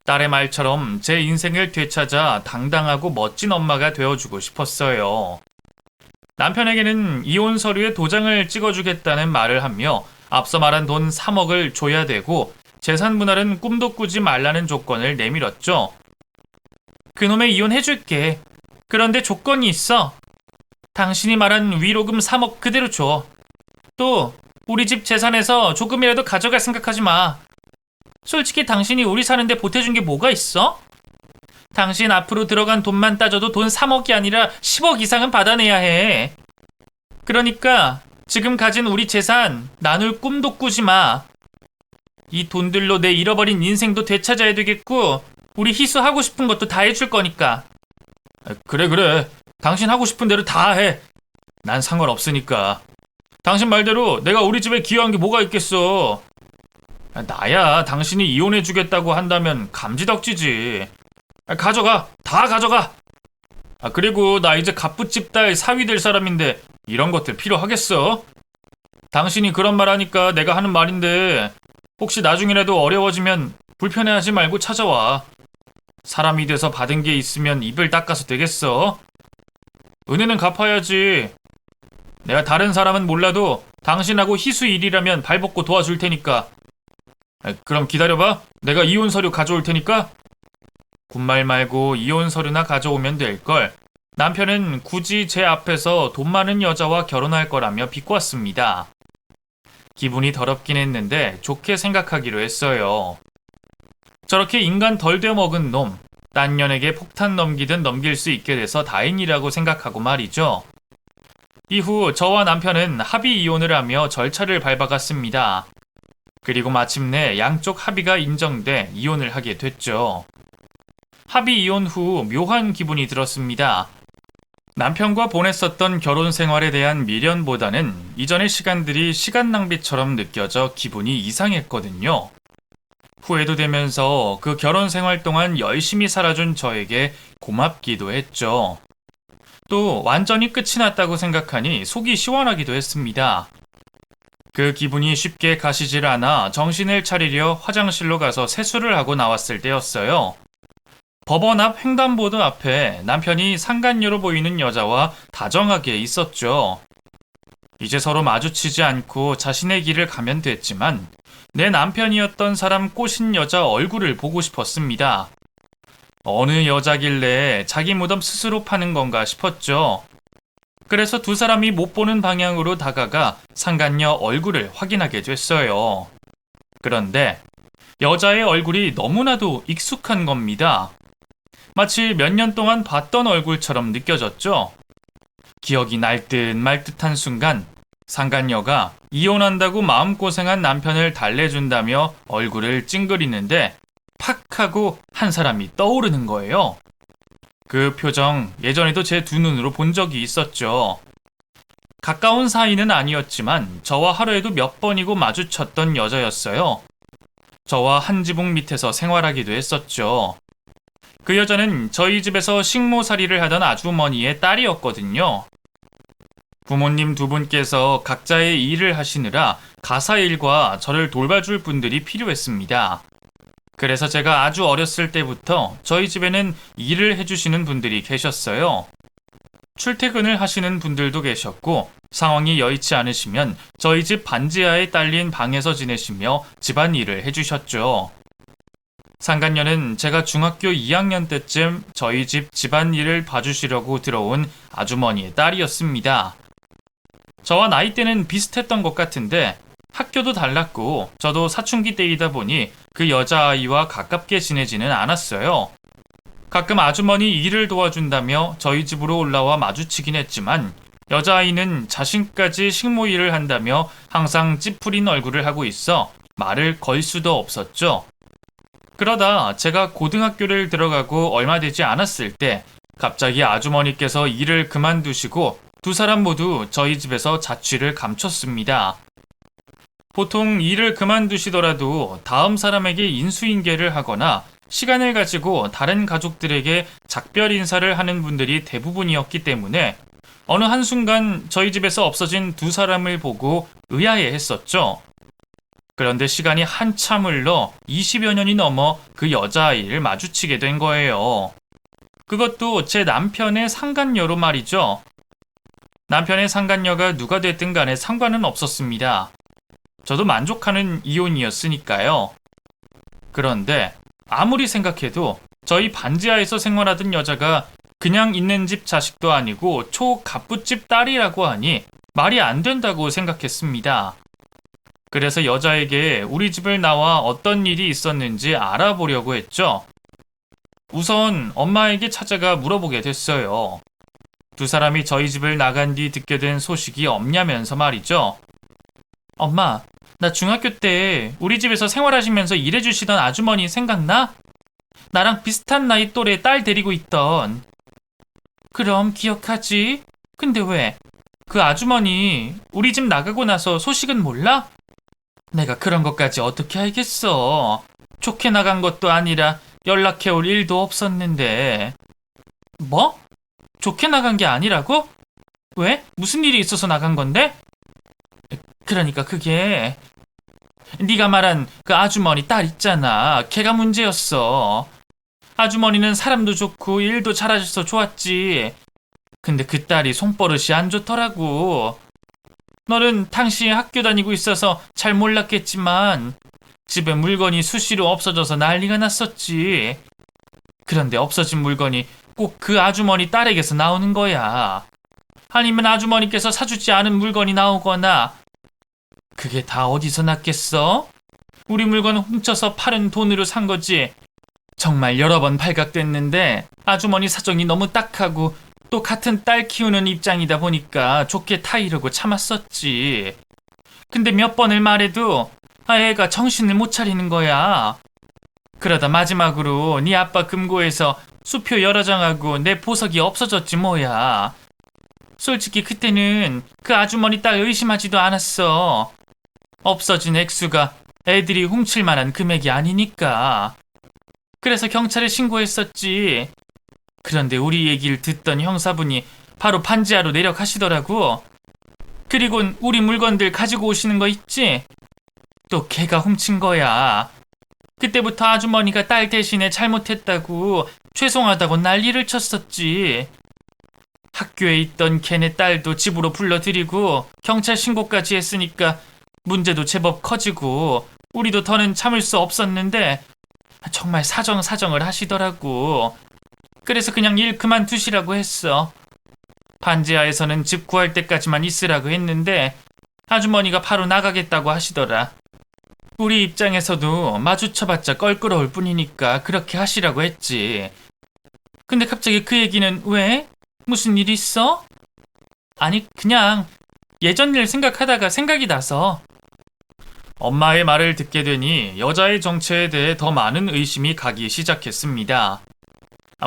S1: 딸의 말처럼 제 인생을 되찾아 당당하고 멋진 엄마가 되어주고 싶었어요. 남편에게는 이혼 서류에 도장을 찍어주겠다는 말을 하며 앞서 말한 돈 3억을 줘야 되고 재산 분할은 꿈도 꾸지 말라는 조건을 내밀었죠. 그놈의 이혼해줄게. 그런데 조건이 있어. 당신이 말한 위로금 3억 그대로 줘. 또 우리 집 재산에서 조금이라도 가져갈 생각하지 마. 솔직히 당신이 우리 사는데 보태준 게 뭐가 있어? 당신 앞으로 들어간 돈만 따져도 돈 3억이 아니라 10억 이상은 받아내야 해. 그러니까 지금 가진 우리 재산 나눌 꿈도 꾸지 마. 이 돈들로 내 잃어버린 인생도 되찾아야 되겠고 우리 희수 하고 싶은 것도 다 해줄 거니까. 그래. 당신 하고 싶은 대로 다 해. 난 상관없으니까. 당신 말대로 내가 우리 집에 기여한 게 뭐가 있겠어. 나야 당신이 이혼해주겠다고 한다면 감지덕지지. 가져가. 다 가져가. 그리고 나 이제 갑부집 딸 사위 될 사람인데 이런 것들 필요하겠어? 당신이 그런 말 하니까 내가 하는 말인데 혹시 나중이라도 어려워지면 불편해하지 말고 찾아와. 사람이 돼서 받은 게 있으면 입을 닦아서 되겠어? 은혜는 갚아야지. 내가 다른 사람은 몰라도 당신하고 희수 일이라면 발벗고 도와줄 테니까. 그럼 기다려봐. 내가 이혼 서류 가져올 테니까. 군말 말고 이혼 서류나 가져오면 될걸. 남편은 굳이 제 앞에서 돈 많은 여자와 결혼할 거라며 비꼬았습니다. 기분이 더럽긴 했는데 좋게 생각하기로 했어요. 저렇게 인간 덜 되먹은 놈, 딴 년에게 폭탄 넘기든 넘길 수 있게 돼서 다행이라고 생각하고 말이죠. 이후 저와 남편은 합의 이혼을 하며 절차를 밟아갔습니다. 그리고 마침내 양쪽 합의가 인정돼 이혼을 하게 됐죠. 합의 이혼 후 묘한 기분이 들었습니다. 남편과 보냈었던 결혼 생활에 대한 미련보다는 이전의 시간들이 시간 낭비처럼 느껴져 기분이 이상했거든요. 후회도 되면서 그 결혼 생활 동안 열심히 살아준 저에게 고맙기도 했죠. 또 완전히 끝이 났다고 생각하니 속이 시원하기도 했습니다. 그 기분이 쉽게 가시질 않아 정신을 차리려 화장실로 가서 세수를 하고 나왔을 때였어요. 법원 앞 횡단보도 앞에 남편이 상간녀로 보이는 여자와 다정하게 있었죠. 이제 서로 마주치지 않고 자신의 길을 가면 됐지만 내 남편이었던 사람 꼬신 여자 얼굴을 보고 싶었습니다. 어느 여자길래 자기 무덤 스스로 파는 건가 싶었죠. 그래서 두 사람이 못 보는 방향으로 다가가 상간녀 얼굴을 확인하게 됐어요. 그런데 여자의 얼굴이 너무나도 익숙한 겁니다. 마치 몇 년 동안 봤던 얼굴처럼 느껴졌죠. 기억이 날 듯 말 듯한 순간 상간녀가 이혼한다고 마음고생한 남편을 달래준다며 얼굴을 찡그리는데 팍 하고 한 사람이 떠오르는 거예요. 그 표정 예전에도 제 두 눈으로 본 적이 있었죠. 가까운 사이는 아니었지만 저와 하루에도 몇 번이고 마주쳤던 여자였어요. 저와 한 지붕 밑에서 생활하기도 했었죠. 그 여자는 저희 집에서 식모살이를 하던 아주머니의 딸이었거든요. 부모님 두 분께서 각자의 일을 하시느라 가사일과 저를 돌봐줄 분들이 필요했습니다. 그래서 제가 아주 어렸을 때부터 저희 집에는 일을 해주시는 분들이 계셨어요. 출퇴근을 하시는 분들도 계셨고 상황이 여의치 않으시면 저희 집 반지하에 딸린 방에서 지내시며 집안일을 해주셨죠. 상간녀는 제가 중학교 2학년 때쯤 저희 집 집안일을 봐주시려고 들어온 아주머니의 딸이었습니다. 저와 나이대는 비슷했던 것 같은데 학교도 달랐고 저도 사춘기 때이다 보니 그 여자아이와 가깝게 지내지는 않았어요. 가끔 아주머니 일을 도와준다며 저희 집으로 올라와 마주치긴 했지만 여자아이는 자신까지 식모 일을 한다며 항상 찌푸린 얼굴을 하고 있어 말을 걸 수도 없었죠. 그러다 제가 고등학교를 들어가고 얼마 되지 않았을 때 갑자기 아주머니께서 일을 그만두시고 두 사람 모두 저희 집에서 자취를 감췄습니다. 보통 일을 그만두시더라도 다음 사람에게 인수인계를 하거나 시간을 가지고 다른 가족들에게 작별 인사를 하는 분들이 대부분이었기 때문에 어느 한순간 저희 집에서 없어진 두 사람을 보고 의아해 했었죠. 그런데 시간이 한참 흘러 20여 년이 넘어 그 여자아이를 마주치게 된 거예요. 그것도 제 남편의 상간녀로 말이죠. 남편의 상간녀가 누가 됐든 간에 상관은 없었습니다. 저도 만족하는 이혼이었으니까요. 그런데 아무리 생각해도 저희 반지하에서 생활하던 여자가 그냥 있는 집 자식도 아니고 초갑부집 딸이라고 하니 말이 안 된다고 생각했습니다. 그래서 여자에게 우리 집을 나와 어떤 일이 있었는지 알아보려고 했죠. 우선 엄마에게 찾아가 물어보게 됐어요. 두 사람이 저희 집을 나간 뒤 듣게 된 소식이 없냐면서 말이죠. 엄마, 나 중학교 때 우리 집에서 생활하시면서 일해주시던 아주머니 생각나? 나랑 비슷한 나이 또래 딸 데리고 있던. 그럼 기억하지? 근데 왜? 그 아주머니 우리 집 나가고 나서 소식은 몰라? 내가 그런 것까지 어떻게 알겠어. 좋게 나간 것도 아니라 연락해올 일도 없었는데. 뭐? 좋게 나간 게 아니라고? 왜? 무슨 일이 있어서 나간 건데? 그러니까 그게 네가 말한 그 아주머니 딸 있잖아. 걔가 문제였어. 아주머니는 사람도 좋고 일도 잘하셔서 좋았지. 근데 그 딸이 손버릇이 안 좋더라고. 너는 당시 학교 다니고 있어서 잘 몰랐겠지만 집에 물건이 수시로 없어져서 난리가 났었지. 그런데 없어진 물건이 꼭 그 아주머니 딸에게서 나오는 거야. 아니면 아주머니께서 사주지 않은 물건이 나오거나. 그게 다 어디서 났겠어? 우리 물건 훔쳐서 팔은 돈으로 산 거지. 정말 여러 번 발각됐는데 아주머니 사정이 너무 딱하고 또 같은 딸 키우는 입장이다 보니까 좋게 타이르고 참았었지. 근데 몇 번을 말해도 애가 정신을 못 차리는 거야.
S2: 그러다 마지막으로 네 아빠 금고에서 수표 여러 장하고 내 보석이 없어졌지 뭐야. 솔직히 그때는 그 아주머니 딸 의심하지도 않았어. 없어진 액수가 애들이 훔칠 만한 금액이 아니니까. 그래서 경찰에 신고했었지. 그런데 우리 얘기를 듣던 형사분이 바로 반지하로 내려가시더라고. 그리곤 우리 물건들 가지고 오시는 거 있지? 또 걔가 훔친 거야. 그때부터 아주머니가 딸 대신에 잘못했다고 죄송하다고 난리를 쳤었지. 학교에 있던 걔네 딸도 집으로 불러들이고 경찰 신고까지 했으니까 문제도 제법 커지고 우리도 더는 참을 수 없었는데 정말 사정을 하시더라고. 그래서 그냥 일 그만두시라고 했어. 반지하에서는 집 구할 때까지만 있으라고 했는데 아주머니가 바로 나가겠다고 하시더라. 우리 입장에서도 마주쳐봤자 껄끄러울 뿐이니까 그렇게 하시라고 했지. 근데 갑자기 그 얘기는 왜? 무슨 일 있어? 아니 그냥 예전 일 생각하다가 생각이 나서.
S1: 엄마의 말을 듣게 되니 여자의 정체에 대해 더 많은 의심이 가기 시작했습니다.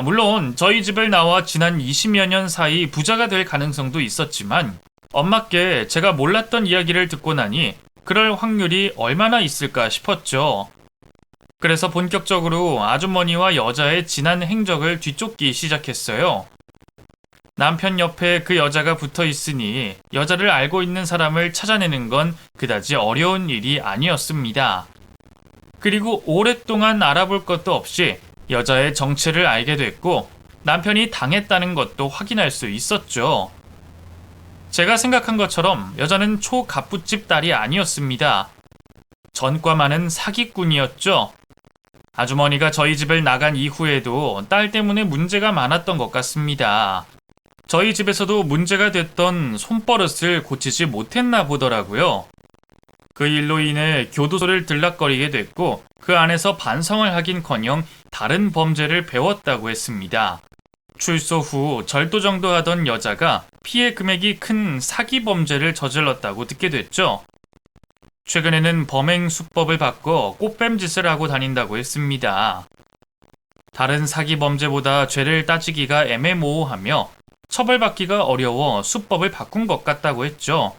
S1: 물론 저희 집을 나와 지난 20여 년 사이 부자가 될 가능성도 있었지만 엄마께 제가 몰랐던 이야기를 듣고 나니 그럴 확률이 얼마나 있을까 싶었죠. 그래서 본격적으로 아주머니와 여자의 지난 행적을 뒤쫓기 시작했어요. 남편 옆에 그 여자가 붙어 있으니 여자를 알고 있는 사람을 찾아내는 건 그다지 어려운 일이 아니었습니다. 그리고 오랫동안 알아볼 것도 없이 여자의 정체를 알게 됐고 남편이 당했다는 것도 확인할 수 있었죠. 제가 생각한 것처럼 여자는 초갑부집 딸이 아니었습니다. 전과 많은 사기꾼이었죠. 아주머니가 저희 집을 나간 이후에도 딸 때문에 문제가 많았던 것 같습니다. 저희 집에서도 문제가 됐던 손버릇을 고치지 못했나 보더라고요. 그 일로 인해 교도소를 들락거리게 됐고 그 안에서 반성을 하긴커녕 다른 범죄를 배웠다고 했습니다. 출소 후 절도정도 하던 여자가 피해 금액이 큰 사기 범죄를 저질렀다고 듣게 됐죠. 최근에는 범행 수법을 바꿔 꽃뱀짓을 하고 다닌다고 했습니다. 다른 사기 범죄보다 죄를 따지기가 애매모호하며 처벌받기가 어려워 수법을 바꾼 것 같다고 했죠.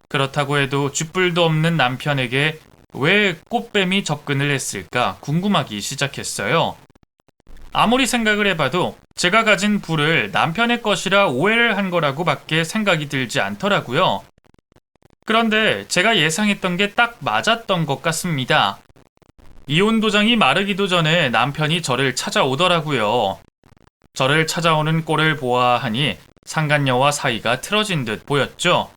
S1: 그렇다고 해도 쥐뿔도 없는 남편에게 왜 꽃뱀이 접근을 했을까 궁금하기 시작했어요. 아무리 생각을 해봐도 제가 가진 부를 남편의 것이라 오해를 한 거라고 밖에 생각이 들지 않더라고요. 그런데 제가 예상했던 게 딱 맞았던 것 같습니다. 이혼 도장이 마르기도 전에 남편이 저를 찾아오더라고요. 저를 찾아오는 꼴을 보아하니 상간녀와 사이가 틀어진 듯 보였죠.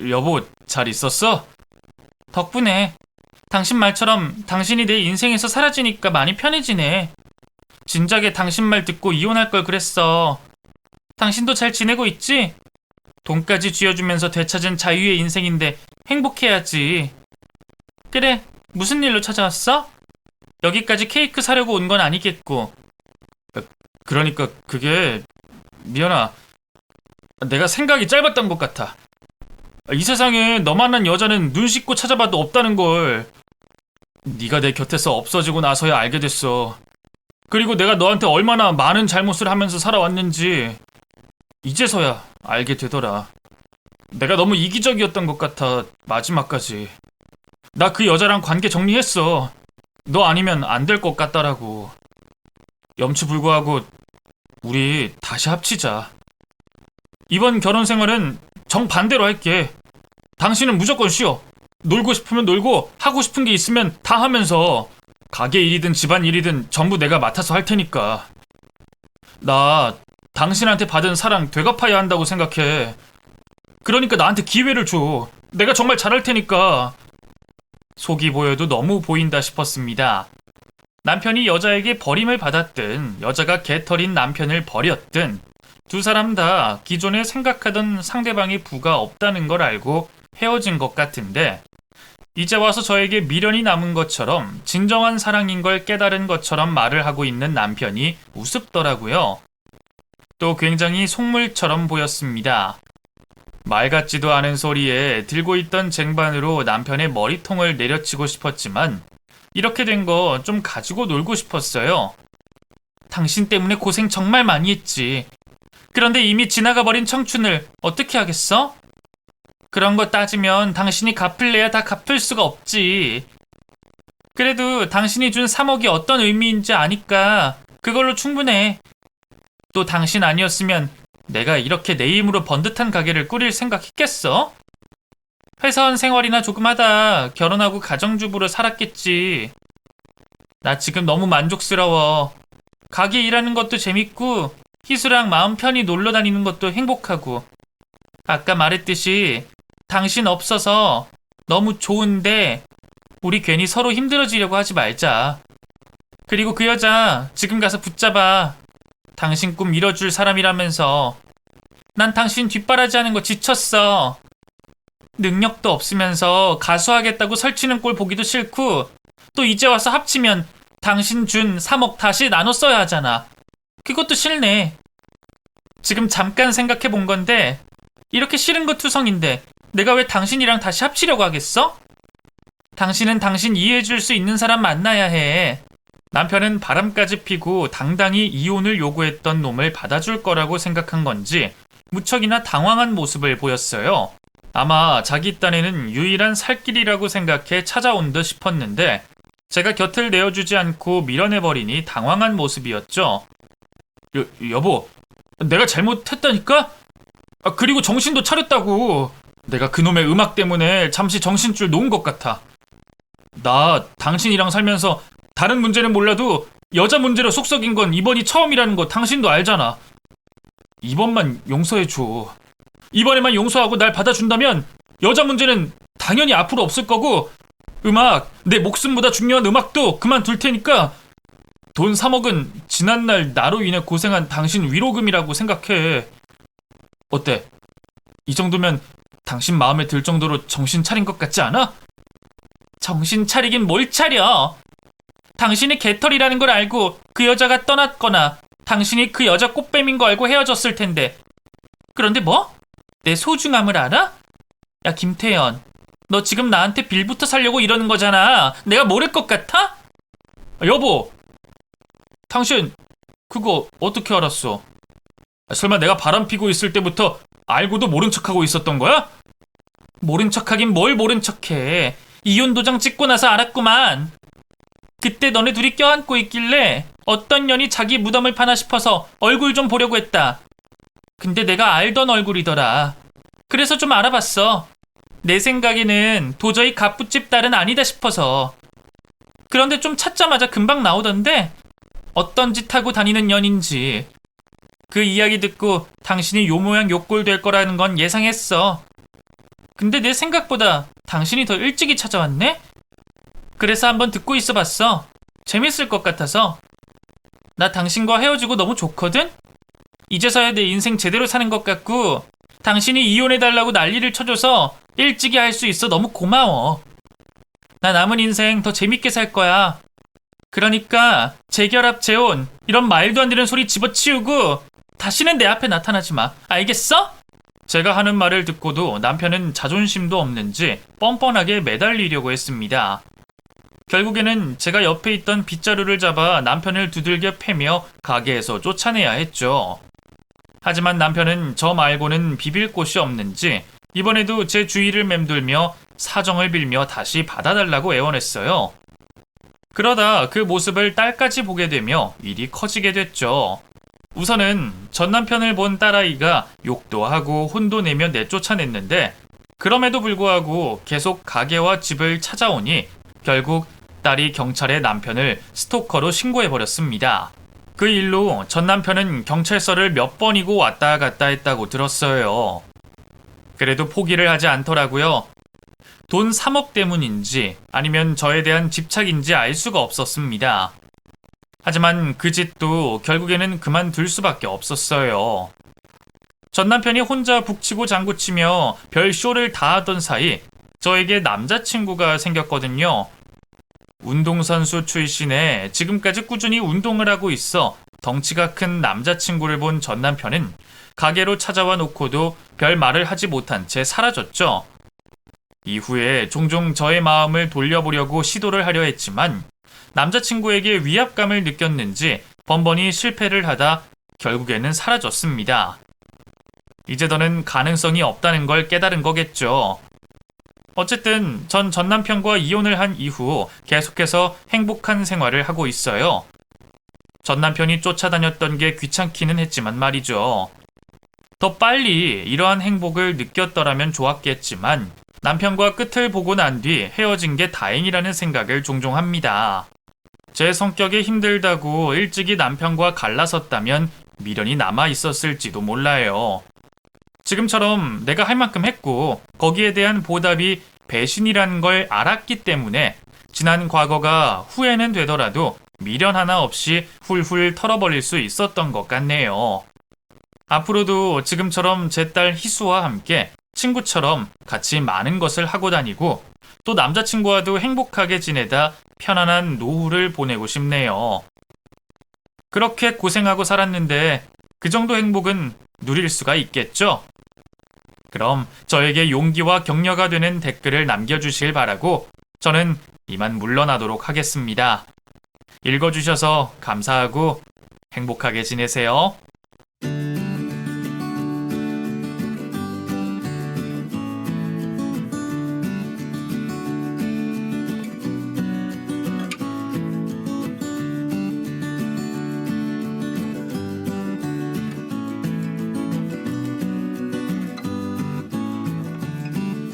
S1: 여보, 잘 있었어?
S2: 덕분에 당신 말처럼 당신이 내 인생에서 사라지니까 많이 편해지네. 진작에 당신 말 듣고 이혼할 걸 그랬어. 당신도 잘 지내고 있지? 돈까지 쥐어주면서 되찾은 자유의 인생인데 행복해야지. 그래, 무슨 일로 찾아왔어? 여기까지 케이크 사려고 온 건 아니겠고.
S1: 그러니까 그게 미연아, 내가 생각이 짧았던 것 같아. 이 세상에 너만한 여자는 눈 씻고 찾아봐도 없다는 걸 네가 내 곁에서 없어지고 나서야 알게 됐어. 그리고 내가 너한테 얼마나 많은 잘못을 하면서 살아왔는지 이제서야 알게 되더라. 내가 너무 이기적이었던 것 같아, 마지막까지. 나 그 여자랑 관계 정리했어. 너 아니면 안 될 것 같다라고. 염치불구하고 우리 다시 합치자. 이번 결혼 생활은 정반대로 할게. 당신은 무조건 쉬어. 놀고 싶으면 놀고 하고 싶은 게 있으면 다 하면서 가게 일이든 집안 일이든 전부 내가 맡아서 할 테니까. 나 당신한테 받은 사랑 되갚아야 한다고 생각해. 그러니까 나한테 기회를 줘. 내가 정말 잘할 테니까. 속이 보여도 너무 보인다 싶었습니다. 남편이 여자에게 버림을 받았든 여자가 개털인 남편을 버렸든 두 사람 다 기존에 생각하던 상대방의 부가 없다는 걸 알고 헤어진 것 같은데 이제 와서 저에게 미련이 남은 것처럼 진정한 사랑인 걸 깨달은 것처럼 말을 하고 있는 남편이 우습더라고요. 또 굉장히 속물처럼 보였습니다. 말 같지도 않은 소리에 들고 있던 쟁반으로 남편의 머리통을 내려치고 싶었지만 이렇게 된 거 좀 가지고 놀고 싶었어요.
S2: 당신 때문에 고생 정말 많이 했지. 그런데 이미 지나가 버린 청춘을 어떻게 하겠어? 그런 거 따지면 당신이 갚을래야 다 갚을 수가 없지. 그래도 당신이 준 3억이 어떤 의미인지 아니까 그걸로 충분해. 또 당신 아니었으면 내가 이렇게 내 힘으로 번듯한 가게를 꾸릴 생각했겠어? 회사원 생활이나 조금 하다 결혼하고 가정주부로 살았겠지. 나 지금 너무 만족스러워. 가게 일하는 것도 재밌고 희수랑 마음 편히 놀러 다니는 것도 행복하고. 아까 말했듯이 당신 없어서 너무 좋은데 우리 괜히 서로 힘들어지려고 하지 말자. 그리고 그 여자 지금 가서 붙잡아. 당신 꿈 이뤄줄 사람이라면서. 난 당신 뒷바라지하는 거 지쳤어. 능력도 없으면서 가수하겠다고 설치는 꼴 보기도 싫고 또 이제 와서 합치면 당신 준 3억 다시 나눠 써야 하잖아. 그것도 싫네. 지금 잠깐 생각해 본 건데 이렇게 싫은 거 투성인데 내가 왜 당신이랑 다시 합치려고 하겠어? 당신은 당신 이해해줄 수 있는 사람 만나야 해. 남편은 바람까지 피고 당당히 이혼을 요구했던 놈을 받아줄 거라고 생각한 건지 무척이나 당황한 모습을 보였어요. 아마 자기 딴에는 유일한 살 길이라고 생각해 찾아온 듯 싶었는데 제가 곁을 내어주지 않고 밀어내버리니 당황한 모습이었죠. 여보, 내가 잘못했다니까? 그리고 정신도 차렸다고. 내가 그놈의 음악 때문에 잠시 정신줄 놓은 것 같아. 나 당신이랑 살면서 다른 문제는 몰라도 여자 문제로 속 썩인 건 이번이 처음이라는 거 당신도 알잖아. 이번만 용서해줘. 이번에만 용서하고 날 받아준다면 여자 문제는 당연히 앞으로 없을 거고 음악, 내 목숨보다 중요한 음악도 그만둘 테니까 돈 3억은 지난날 나로 인해 고생한 당신 위로금이라고 생각해. 어때? 이 정도면 당신 마음에 들 정도로 정신 차린 것 같지 않아? 정신 차리긴 뭘 차려. 당신이 개털이라는 걸 알고 그 여자가 떠났거나 당신이 그 여자 꽃뱀인 거 알고 헤어졌을 텐데. 그런데 뭐? 내 소중함을 알아? 야 김태현, 너 지금 나한테 빌부터 살려고 이러는 거잖아. 내가 모를 것 같아? 여보, 당신 그거 어떻게 알았어? 설마 내가 바람 피고 있을 때부터 알고도 모른 척하고 있었던 거야? 모른 척하긴 뭘 모른 척해. 이혼 도장 찍고 나서 알았구만. 그때 너네 둘이 껴안고 있길래 어떤 년이 자기 무덤을 파나 싶어서 얼굴 좀 보려고 했다. 근데 내가 알던 얼굴이더라. 그래서 좀 알아봤어. 내 생각에는 도저히 갑부집 딸은 아니다 싶어서. 그런데 좀 찾자마자 금방 나오던데 어떤 짓 하고 다니는 년인지. 그 이야기 듣고 당신이 요 모양 요 꼴 될 거라는 건 예상했어. 근데 내 생각보다 당신이 더 일찍이 찾아왔네? 그래서 한번 듣고 있어 봤어. 재밌을 것 같아서. 나 당신과 헤어지고 너무 좋거든? 이제서야 내 인생 제대로 사는 것 같고 당신이 이혼해달라고 난리를 쳐줘서 일찍이 할 수 있어 너무 고마워. 나 남은 인생 더 재밌게 살 거야. 그러니까 재결합, 재혼 이런 말도 안 되는 소리 집어치우고 다시는 내 앞에 나타나지 마. 알겠어? 제가 하는 말을 듣고도 남편은 자존심도 없는지 뻔뻔하게 매달리려고 했습니다. 결국에는 제가 옆에 있던 빗자루를 잡아 남편을 두들겨 패며 가게에서 쫓아내야 했죠. 하지만 남편은 저 말고는 비빌 곳이 없는지 이번에도 제 주위를 맴돌며 사정을 빌며 다시 받아달라고 애원했어요. 그러다 그 모습을 딸까지 보게 되며 일이 커지게 됐죠. 우선은 전 남편을 본 딸아이가 욕도 하고 혼도 내며 내쫓아냈는데 그럼에도 불구하고 계속 가게와 집을 찾아오니 결국 딸이 경찰에 남편을 스토커로 신고해버렸습니다. 그 일로 전 남편은 경찰서를 몇 번이고 왔다 갔다 했다고 들었어요. 그래도 포기를 하지 않더라고요. 돈 3억 때문인지 아니면 저에 대한 집착인지 알 수가 없었습니다. 하지만 그 짓도 결국에는 그만둘 수밖에 없었어요. 전 남편이 혼자 북치고 장구치며 별 쇼를 다 하던 사이 저에게 남자친구가 생겼거든요. 운동선수 출신에 지금까지 꾸준히 운동을 하고 있어 덩치가 큰 남자친구를 본 전 남편은 가게로 찾아와 놓고도 별 말을 하지 못한 채 사라졌죠.
S1: 이후에 종종 저의 마음을 돌려보려고 시도를 하려 했지만 남자친구에게 위압감을 느꼈는지 번번이 실패를 하다 결국에는 사라졌습니다. 이제 더는 가능성이 없다는 걸 깨달은 거겠죠. 어쨌든 전 남편과 이혼을 한 이후 계속해서 행복한 생활을 하고 있어요. 전 남편이 쫓아다녔던 게 귀찮기는 했지만 말이죠. 더 빨리 이러한 행복을 느꼈더라면 좋았겠지만 남편과 끝을 보고 난 뒤 헤어진 게 다행이라는 생각을 종종 합니다. 제 성격이 힘들다고 일찍이 남편과 갈라섰다면 미련이 남아 있었을지도 몰라요. 지금처럼 내가 할 만큼 했고 거기에 대한 보답이 배신이라는 걸 알았기 때문에 지난 과거가 후회는 되더라도 미련 하나 없이 훌훌 털어버릴 수 있었던 것 같네요. 앞으로도 지금처럼 제 딸 희수와 함께 친구처럼 같이 많은 것을 하고 다니고 또 남자친구와도 행복하게 지내다 편안한 노후를 보내고 싶네요. 그렇게 고생하고 살았는데 그 정도 행복은 누릴 수가 있겠죠? 그럼 저에게 용기와 격려가 되는 댓글을 남겨주실 바라고 저는 이만 물러나도록 하겠습니다. 읽어주셔서 감사하고 행복하게 지내세요.